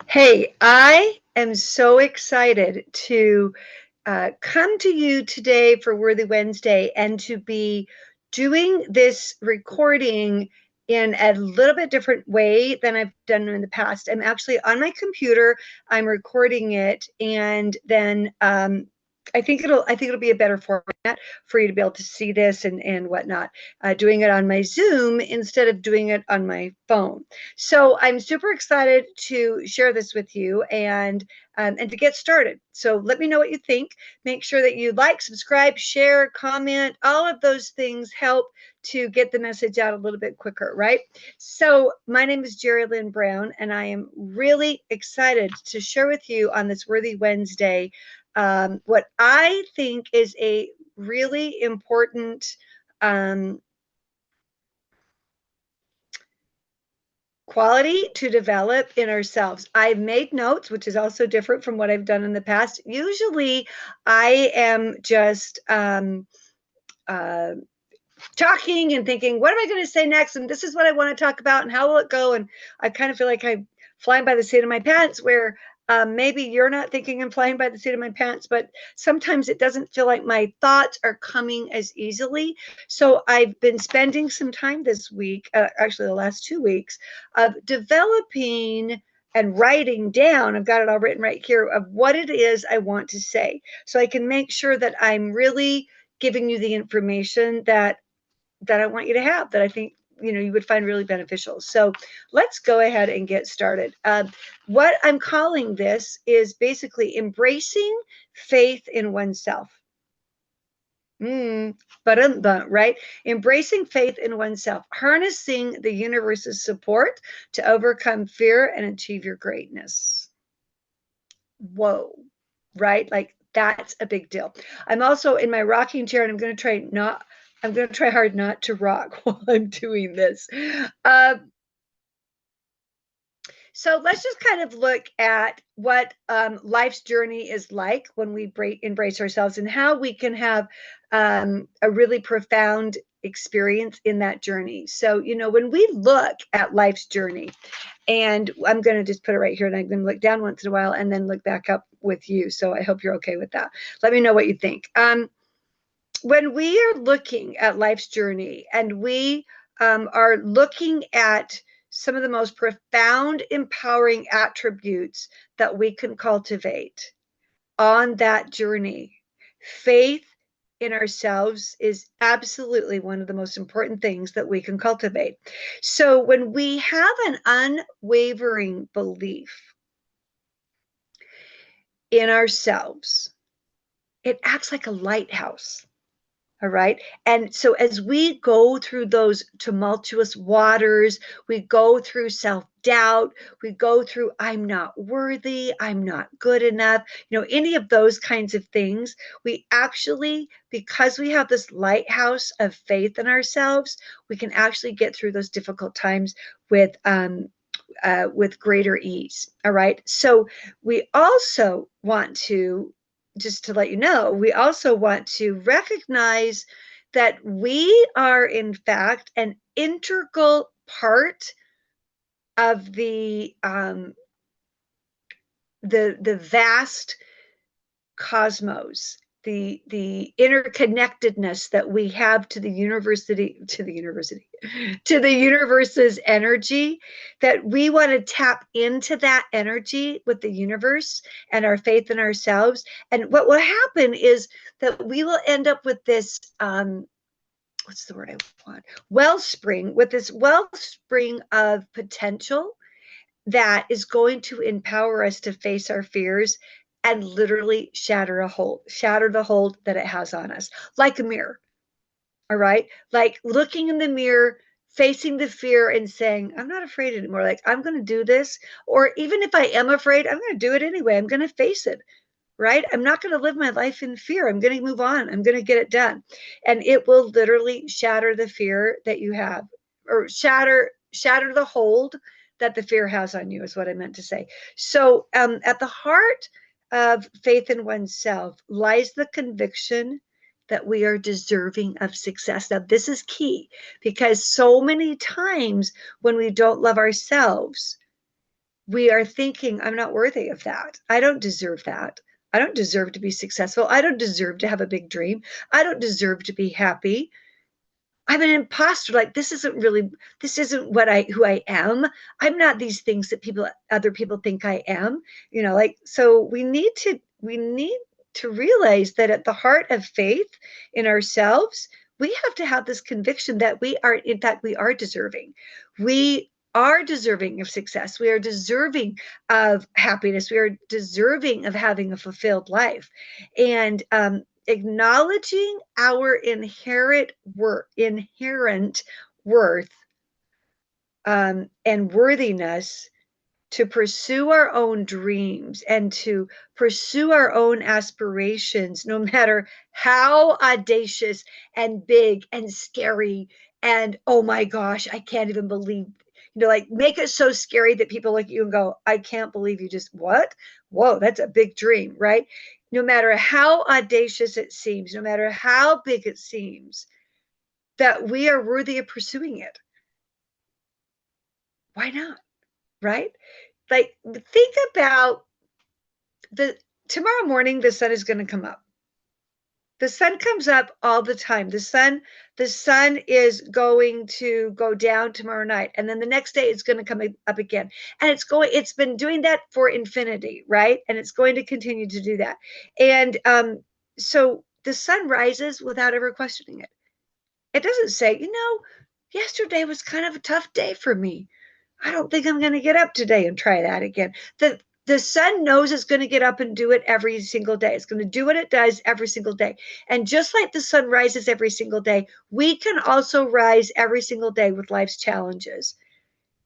Hey, I am so excited to come to you today for Worthy Wednesday and to be doing this recording in a little bit different way than I've done in the past. I'm actually on my computer, I'm recording it, and then I think it'll be a better format for you to be able to see this and whatnot. Doing it on my Zoom instead of doing it on my phone. So I'm super excited to share this with you and to get started. So let me know what you think. Make sure that you like, subscribe, share, comment. All of those things help to get the message out a little bit quicker, right? So my name is Jerry Lynn Brown, and I am really excited to share with you on this Worthy Wednesday what I think is a really important quality to develop in ourselves. I've made notes, which is also different from what I've done in the past. Usually I am just talking and thinking, what am I going to say next? And this is what I want to talk about, and how will it go? And I kind of feel like I'm flying by the seat of my pants, where maybe you're not thinking I'm flying by the seat of my pants, but sometimes it doesn't feel like my thoughts are coming as easily. So I've been spending some time this week, actually the last 2 weeks, of developing and writing down, I've got it all written right here, of what it is I want to say. So I can make sure that I'm really giving you the information that I want you to have, that I think you would find really beneficial. So let's go ahead and get started. What I'm calling this is basically embracing faith in oneself. Right? Embracing faith in oneself, harnessing the universe's support to overcome fear and achieve your greatness. Whoa, right? Like that's a big deal. I'm also in my rocking chair, and I'm going to try hard not to rock while I'm doing this. So let's just kind of look at what life's journey is like when we embrace ourselves, and how we can have a really profound experience in that journey. So, when we look at life's journey, and I'm going to just put it right here, and I'm going to look down once in a while and then look back up with you. So I hope you're okay with that. Let me know what you think. When we are looking at life's journey, and we are looking at some of the most profound, empowering attributes that we can cultivate on that journey, faith in ourselves is absolutely one of the most important things that we can cultivate. So when we have an unwavering belief in ourselves, it acts like a lighthouse. All right. And so as we go through those tumultuous waters, we go through self-doubt, we go through, I'm not worthy, I'm not good enough, any of those kinds of things, we actually, because we have this lighthouse of faith in ourselves, we can actually get through those difficult times with greater ease. All right. So we also want to, just to let you know, we also want to recognize that we are, in fact, an integral part of the vast cosmos, the interconnectedness that we have to the universe's energy, that we want to tap into that energy with the universe and our faith in ourselves. And what will happen is that we will end up with this what's the word I want? Wellspring of potential that is going to empower us to face our fears and literally shatter the hold that it has on us, like a mirror. All right. Like looking in the mirror, facing the fear and saying, I'm not afraid anymore. Like, I'm going to do this. Or even if I am afraid, I'm going to do it anyway. I'm going to face it. Right. I'm not going to live my life in fear. I'm going to move on. I'm going to get it done. And it will literally shatter the fear that you have, or shatter the hold that the fear has on you, is what I meant to say. So at the heart of faith in oneself lies the conviction that we are deserving of success. Now, this is key because so many times when we don't love ourselves, we are thinking, I'm not worthy of that. I don't deserve that. I don't deserve to be successful. I don't deserve to have a big dream. I don't deserve to be happy. I'm an imposter. Like this isn't who I am. I'm not these things that other people think I am. Like, so we need to realize that at the heart of faith in ourselves, we have to have this conviction that in fact, we are deserving. We are deserving of success. We are deserving of happiness. We are deserving of having a fulfilled life. And acknowledging our inherent worth and worthiness to pursue our own dreams and to pursue our own aspirations, no matter how audacious and big and scary and oh my gosh, I can't even believe, like make it so scary that people look at you and go, I can't believe you just what? Whoa, that's a big dream, right? No matter how audacious it seems, no matter how big it seems, that we are worthy of pursuing it. Why not? Right? Like, think about tomorrow morning, the sun is going to come up. The sun comes up all the time. The sun is going to go down tomorrow night, and then the next day it's going to come up again. And it's been doing that for infinity, right? And it's going to continue to do that. And so the sun rises without ever questioning it. It doesn't say, yesterday was kind of a tough day for me. I don't think I'm going to get up today and try that again. The sun knows it's going to get up and do it every single day. It's going to do what it does every single day. And just like the sun rises every single day, we can also rise every single day with life's challenges.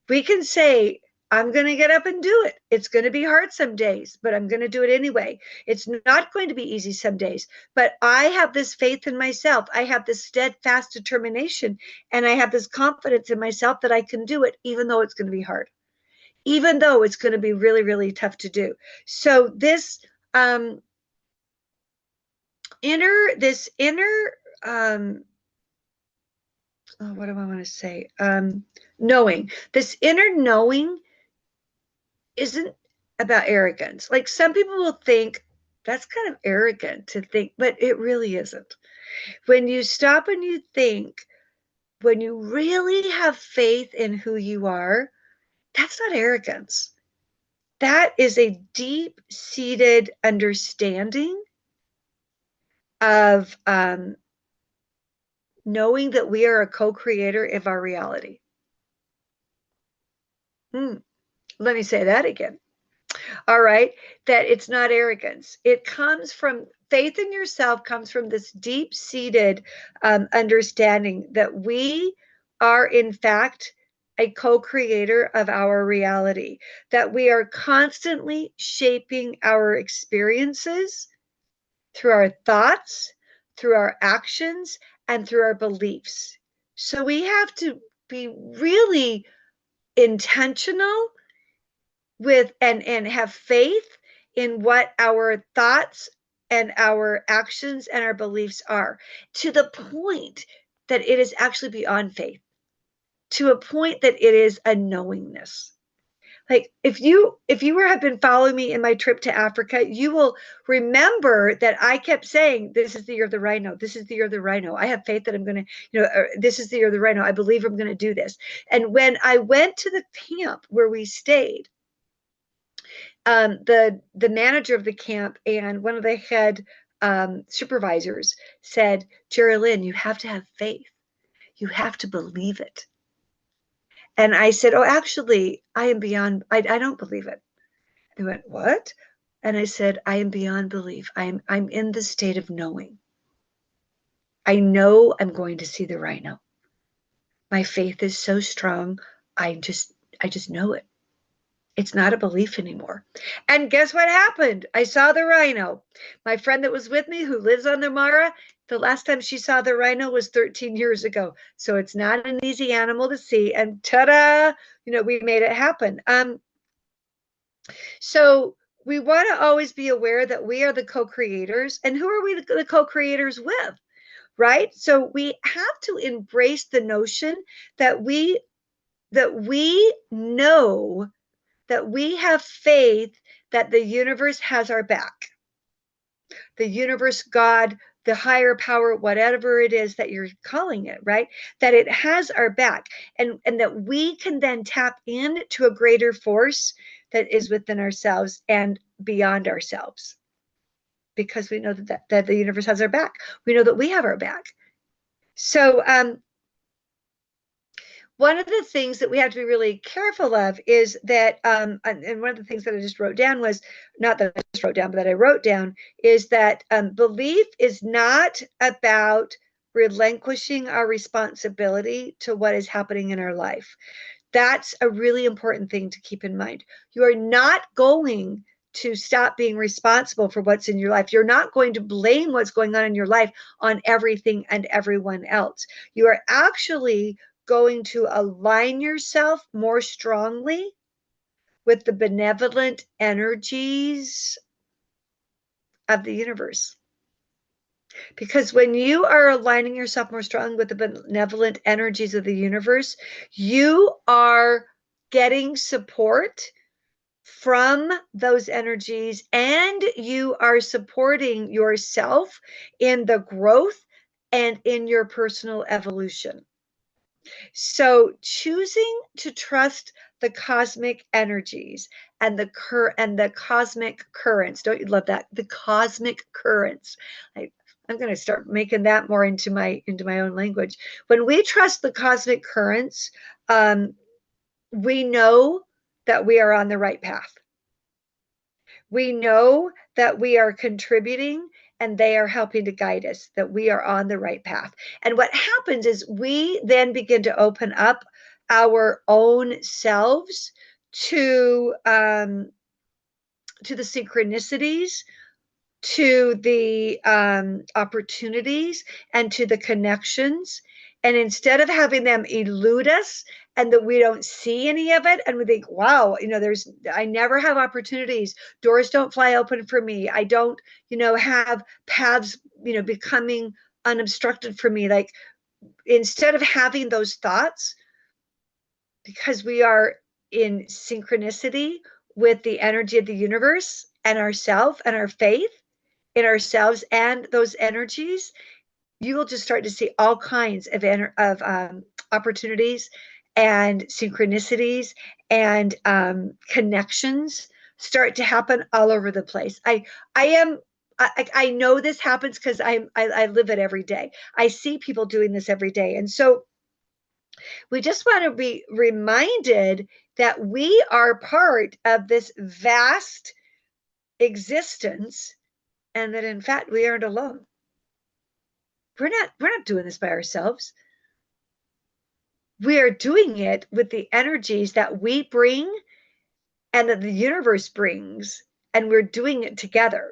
We can say, I'm going to get up and do it. It's going to be hard some days, but I'm going to do it anyway. It's not going to be easy some days, but I have this faith in myself. I have this steadfast determination, and I have this confidence in myself that I can do it, even though it's going to be hard, even though it's going to be really, really tough to do. So this inner what do I want to say? Knowing. This inner knowing isn't about arrogance. Like some people will think that's kind of arrogant to think, but it really isn't. When you stop and you think, when you really have faith in who you are, that's not arrogance. That is a deep-seated understanding of knowing that we are a co-creator of our reality. Let me say that again. All right, that it's not arrogance. It comes from faith in yourself, comes from this deep-seated understanding that we are, in fact, a co-creator of our reality, that we are constantly shaping our experiences through our thoughts, through our actions, and through our beliefs. So we have to be really intentional with and have faith in what our thoughts and our actions and our beliefs are, to the point that it is actually beyond faith, to a point that it is a knowingness. Like if you have been following me in my trip to Africa, you will remember that I kept saying, this is the year of the rhino. This is the year of the rhino. I have faith that I'm going to, this is the year of the rhino. I believe I'm going to do this. And when I went to the camp where we stayed, the manager of the camp and one of the head supervisors said, Jerry Lynn, you have to have faith. You have to believe it. And I said, oh, actually, I am beyond, I don't believe it. They went, what? And I said, I am beyond belief. I'm in the state of knowing. I know I'm going to see the rhino. My faith is so strong. I just know it. It's not a belief anymore. And guess what happened? I saw the rhino. My friend that was with me, who lives on the Mara, the last time she saw the rhino was 13 years ago. So it's not an easy animal to see. And ta-da, we made it happen. So we want to always be aware that we are the co-creators. And who are we the co-creators with? right? So we have to embrace the notion that we know, that we have faith that the universe has our back. The universe, God, the higher power, whatever it is that you're calling it, right? That it has our back, and that we can then tap into a greater force that is within ourselves and beyond ourselves, because we know that the universe has our back. We know that we have our back. So one of the things that we have to be really careful of is that, and one of the things that I just wrote down was, not that I just wrote down, but that I wrote down, is that belief is not about relinquishing our responsibility to what is happening in our life. That's a really important thing to keep in mind. You are not going to stop being responsible for what's in your life. You're not going to blame what's going on in your life on everything and everyone else. You are actually going to align yourself more strongly with the benevolent energies of the universe. Because when you are aligning yourself more strongly with the benevolent energies of the universe, you are getting support from those energies, and you are supporting yourself in the growth and in your personal evolution. So choosing to trust the cosmic energies and the cosmic currents. Don't you love that? The cosmic currents. I'm going to start making that more into my own language. When we trust the cosmic currents, we know that we are on the right path. We know that we are contributing and they are helping to guide us, that we are on the right path. And what happens is we then begin to open up our own selves to the synchronicities, to the opportunities, and to the connections. And instead of having them elude us and that we don't see any of it, and we think, wow, I never have opportunities. Doors don't fly open for me. I don't, have paths, becoming unobstructed for me. Like, instead of having those thoughts, because we are in synchronicity with the energy of the universe and ourself and our faith in ourselves and those energies, you will just start to see all kinds of opportunities and synchronicities and connections start to happen all over the place. I know this happens because I live it every day. I see people doing this every day, and so we just want to be reminded that we are part of this vast existence, and that in fact we aren't alone. We're not doing this by ourselves. We are doing it with the energies that we bring and that the universe brings, and we're doing it together.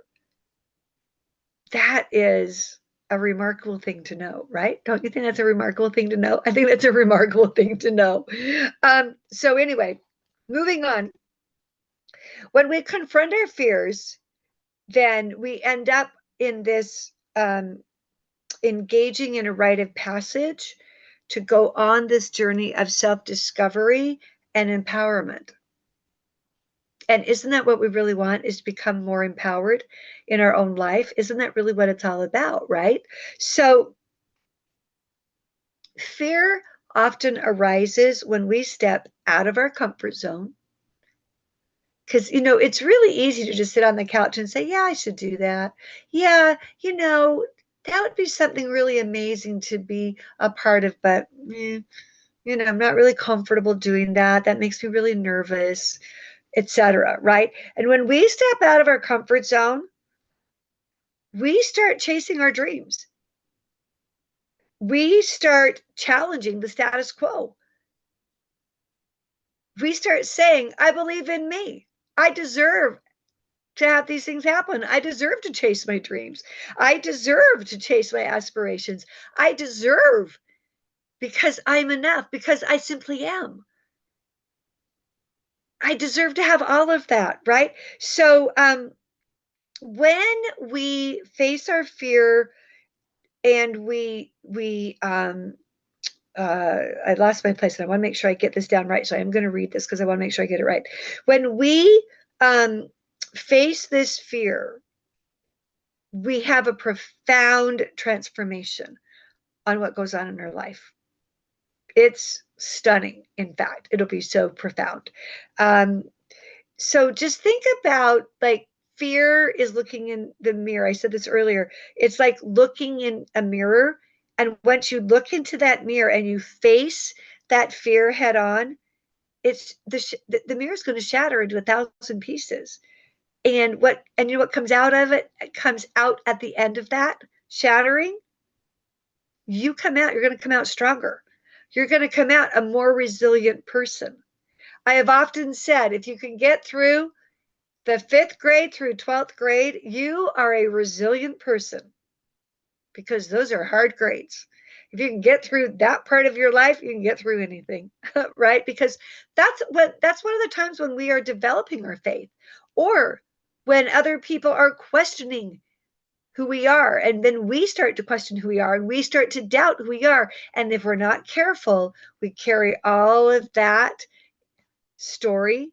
That is a remarkable thing to know, right? Don't you think that's a remarkable thing to know? I think that's a remarkable thing to know. So anyway, moving on. When we confront our fears, then we end up in this engaging in a rite of passage to go on this journey of self-discovery and empowerment. And isn't that what we really want, is to become more empowered in our own life? Isn't that really what it's all about, right? So fear often arises when we step out of our comfort zone. Because, it's really easy to just sit on the couch and say, yeah, I should do that. Yeah, that would be something really amazing to be a part of, but I'm not really comfortable doing that. That makes me really nervous, etc. Right? And when we step out of our comfort zone, we start chasing our dreams. We start challenging the status quo. We start saying, I believe in me. I deserve to have these things happen. I deserve to chase my dreams. I deserve to chase my aspirations. I deserve, because I'm enough, because I simply am. I deserve to have all of that, right? So when we face our fear and I lost my place and I want to make sure I get this down right. So I'm going to read this because I want to make sure I get it right. When we face this fear, we have a profound transformation on what goes on in our life. It's stunning. In fact, it'll be so profound. So just think about, like, fear is looking in the mirror. I said this earlier. It's like looking in a mirror. And once you look into that mirror and you face that fear head on, it's the mirror is going to shatter into 1,000 pieces. And you know what comes out of it? It comes out at the end of that shattering. You're going to come out stronger. You're going to come out a more resilient person. I have often said, if you can get through the 5th grade through 12th grade, you are a resilient person, because those are hard grades. If you can get through that part of your life, you can get through anything, right? Because that's one of the times when we are developing our faith, or when other people are questioning who we are, and then we start to question who we are, and we start to doubt who we are. And if we're not careful, we carry all of that story,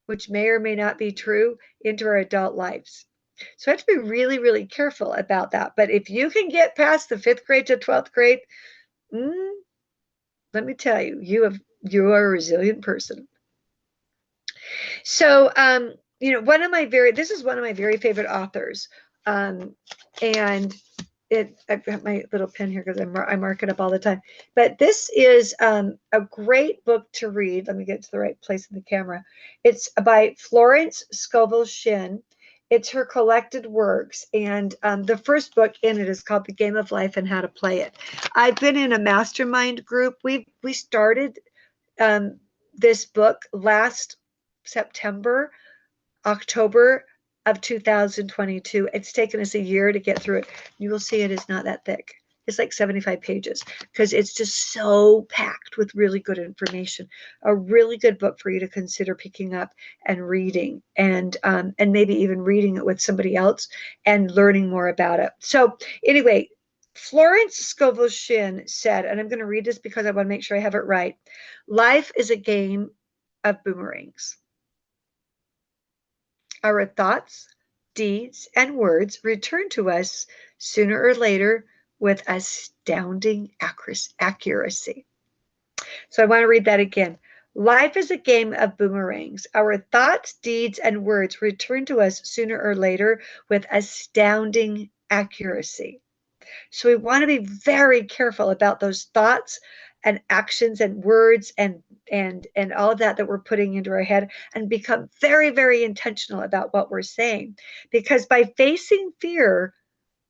which may or may not be true, into our adult lives. So I have to be really, really careful about that. But if you can get past the 5th grade to 12th grade, let me tell you, you are a resilient person. So, this is one of my very favorite authors. And I've got my little pen here because I mark it up all the time. But this is a great book to read. Let me get to the right place in the camera. It's by Florence Scovel Shinn. It's her collected works, and the first book in it is called The Game of Life and How to Play It. I've been in a mastermind group. We started this book last October of 2022. It's taken us a year to get through it. You will see it is not that thick. It's like 75 pages because it's just so packed with really good information. A really good book for you to consider picking up and reading, and maybe even reading it with somebody else and learning more about it. So anyway, Florence Scovel Shinn said, and I'm going to read this because I want to make sure I have it right: life is a game of boomerangs. Our thoughts, deeds, and words return to us sooner or later with astounding accuracy. So I want to read that again. Life is a game of boomerangs. Our thoughts, deeds, and words return to us sooner or later with astounding accuracy. So we want to be very careful about those thoughts and actions and words and all of that we're putting into our head, and become very, very intentional about what we're saying. Because by facing fear,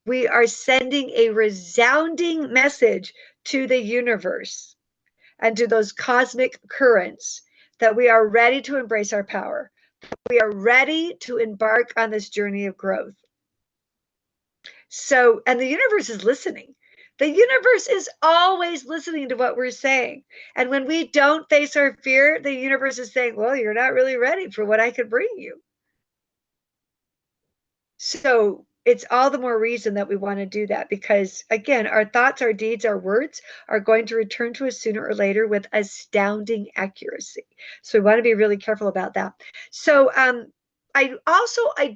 we are sending a resounding message to the universe and to those cosmic currents that we are ready to embrace our power. We are ready to embark on this journey of growth. So, and the universe is listening. The universe is always listening to what we're saying. And when we don't face our fear, the universe is saying, well, you're not really ready for what I could bring you. So it's all the more reason that we want to do that, because again, our thoughts, our deeds, our words are going to return to us sooner or later with astounding accuracy. So we want to be really careful about that. So I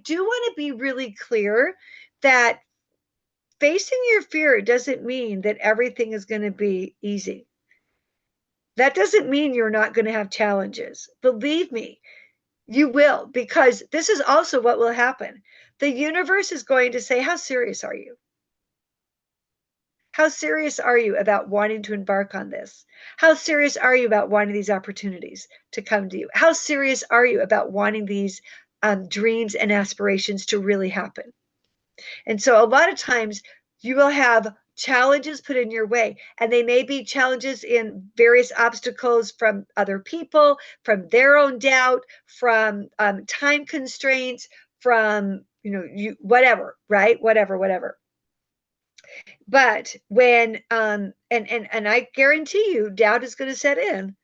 do want to be really clear that facing your fear doesn't mean that everything is going to be easy. That doesn't mean you're not going to have challenges. Believe me, you will, because this is also what will happen. The universe is going to say, how serious are you? How serious are you about wanting to embark on this? How serious are you about wanting these opportunities to come to you? How serious are you about wanting these dreams and aspirations to really happen? And so a lot of times you will have challenges put in your way, and they may be challenges in various obstacles from other people, from their own doubt, from time constraints, from whatever, right? Whatever. But when and I guarantee you, doubt is going to set in,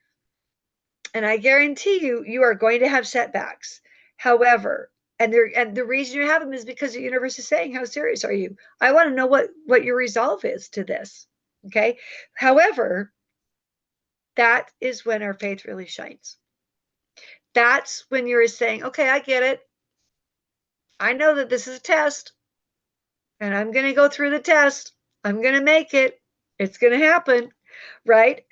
and I guarantee you, you are going to have setbacks. However, And the reason you have them is because the universe is saying, how serious are you? I want to know what your resolve is to this. Okay. However, that is when our faith really shines. That's when you're saying, okay, I get it. I know that this is a test, and I'm going to go through the test. I'm going to make it. It's going to happen. Right.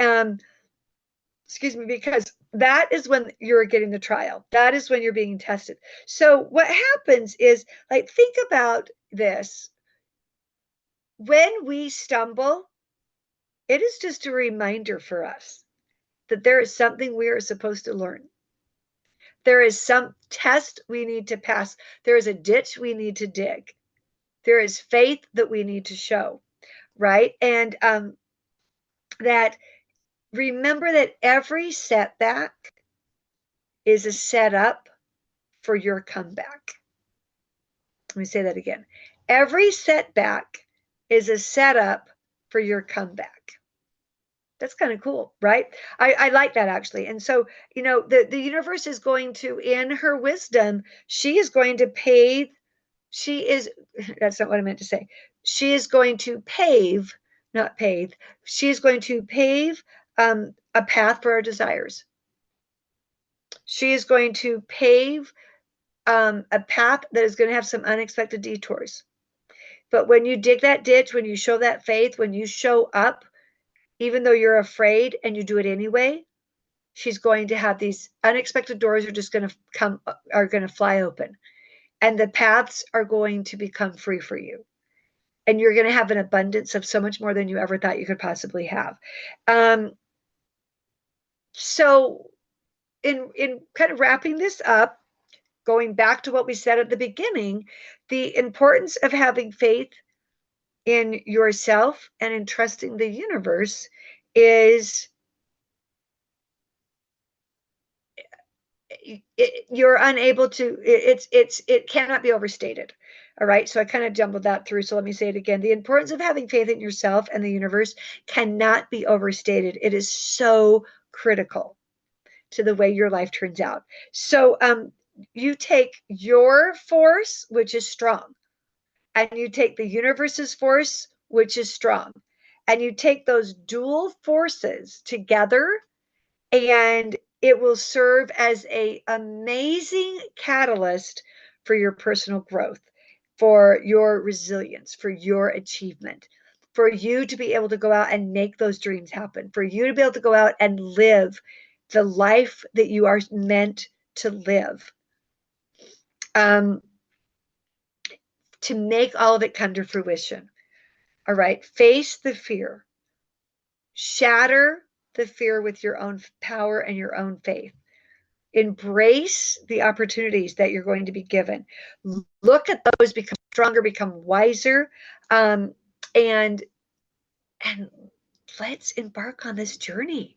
Excuse me, because that is when you're getting the trial. That is when you're being tested. So what happens is, like, think about this. When we stumble, it is just a reminder for us that there is something we are supposed to learn. There is some test we need to pass. There is a ditch we need to dig. There is faith that we need to show, right? And that remember that every setback is a setup for your comeback. Let me say that again. Every setback is a setup for your comeback. That's kind of cool, right? I like that, actually. And so, the universe is going to, in her wisdom, she is going to pave, that's not what I meant to say. She is going to pave, not pave, she is going to pave a path for our desires. She is going to pave a path that is going to have some unexpected detours. But when you dig that ditch, when you show that faith, when you show up, even though you're afraid and you do it anyway, she's going to have these unexpected doors are going to fly open, and the paths are going to become free for you. And you're going to have an abundance of so much more than you ever thought you could possibly have. So in kind of wrapping this up, going back to what we said at the beginning, the importance of having faith in yourself and in trusting the universe is you're unable to, it cannot be overstated. All right. So I kind of jumbled that through. So let me say it again. The importance of having faith in yourself and the universe cannot be overstated. It is so critical to the way your life turns out. So you take your force, which is strong, and you take the universe's force, which is strong, and you take those dual forces together, and it will serve as an amazing catalyst for your personal growth, for your resilience, for your achievement, for you to be able to go out and make those dreams happen, for you to be able to go out and live the life that you are meant to live, to make all of it come to fruition. All right, face the fear, shatter the fear with your own power and your own faith. Embrace the opportunities that you're going to be given. Look at those, become stronger, become wiser, and let's embark on this journey.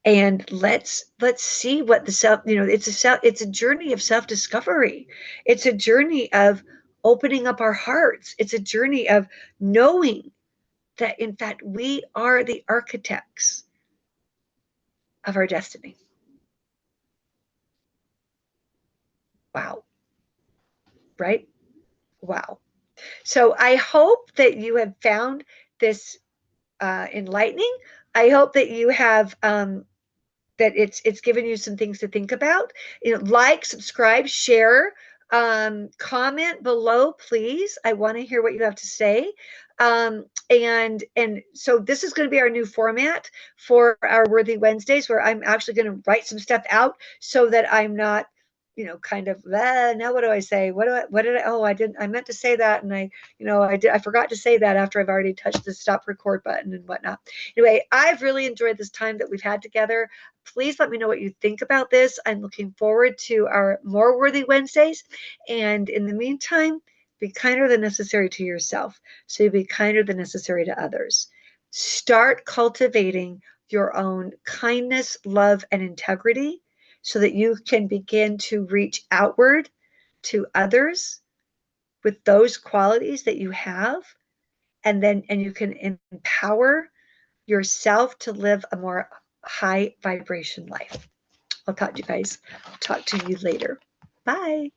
And let's see what the self, it's a journey of self-discovery. It's a journey of opening up our hearts. It's a journey of knowing that, in fact, we are the architects of our destiny. Wow. Right? Wow. So I hope that you have found this enlightening. I hope that you have that it's given you some things to think about. Like, subscribe, share, comment below, please. I want to hear what you have to say. And so this is going to be our new format for our Worthy Wednesdays, where I'm actually going to write some stuff out so that I'm not, kind of, now what do I say? I meant to say that. And I forgot to say that after I've already touched the stop record button and whatnot. Anyway, I've really enjoyed this time that we've had together. Please let me know what you think about this. I'm looking forward to our more Worthy Wednesdays. And in the meantime, be kinder than necessary to yourself, so you be kinder than necessary to others. Start cultivating your own kindness, love, and integrity, so that you can begin to reach outward to others with those qualities that you have, and you can empower yourself to live a more high vibration life. I'll talk to you guys. I'll talk to you later. Bye.